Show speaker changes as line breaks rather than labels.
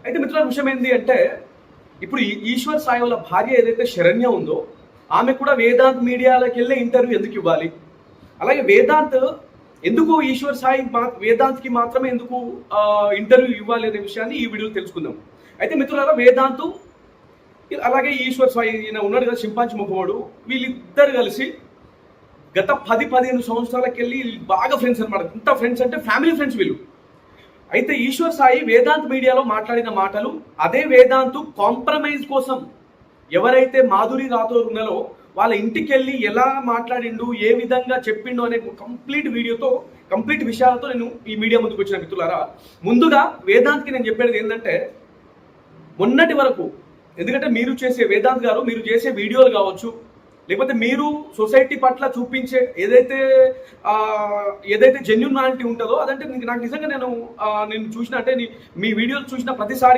అయితే మిత్రుల విషయం ఏంటి అంటే ఇప్పుడు ఈశ్వర్ సాయి వాళ్ళ భార్య ఏదైతే శరణ్య ఉందో ఆమె కూడా వేదాంత్ మీడియాలోకి వెళ్ళే ఇంటర్వ్యూ ఎందుకు ఇవ్వాలి? అలాగే వేదాంత్ ఎందుకు ఈశ్వర్ సాయి వేదాంత్కి మాత్రమే ఎందుకు ఇంటర్వ్యూ ఇవ్వాలి అనే విషయాన్ని ఈ వీడియోలో తెలుసుకుందాం. అయితే మిత్రులారా, వేదాంత్ అలాగే ఈశ్వర్ సాయి ఉన్నాడు కదా చింపాంచి ముఖముడు, వీళ్ళిద్దరు కలిసి గత 10-15 సంవత్సరాలకి వెళ్ళి బాగా ఫ్రెండ్స్ అనమాట. ఇంత ఫ్రెండ్స్ అంటే ఫ్యామిలీ ఫ్రెండ్స్ వీళ్ళు. అయితే ఈశ్వర్ సాయి వేదాంత్ మీడియాలో మాట్లాడిన మాటలు, అదే వేదాంత్ కాంప్రమైజ్ కోసం ఎవరైతే మాధురి రాథోర్ ఉన్నారో వాళ్ళ ఇంటికి వెళ్ళి ఎలా మాట్లాడిండు, ఏ విధంగా చెప్పిండు అనే కంప్లీట్ వీడియోతో, కంప్లీట్ విషయాలతో నేను ఈ మీడియా ముందుకు వచ్చిన మిత్రులారా. ముందుగా వేదాంత్కి నేను చెప్పేది ఏంటంటే, మొన్నటి వరకు, ఎందుకంటే మీరు చేసే వేదాంత్ గారు మీరు చేసే వీడియోలు కావచ్చు, లేకపోతే మీరు సొసైటీ పట్ల చూపించే ఏదైతే జెన్యూనాలిటీ ఉంటుందో అదంటే నాకు నిజంగా నేను చూసిన అంటే మీ వీడియోలు చూసిన ప్రతిసారి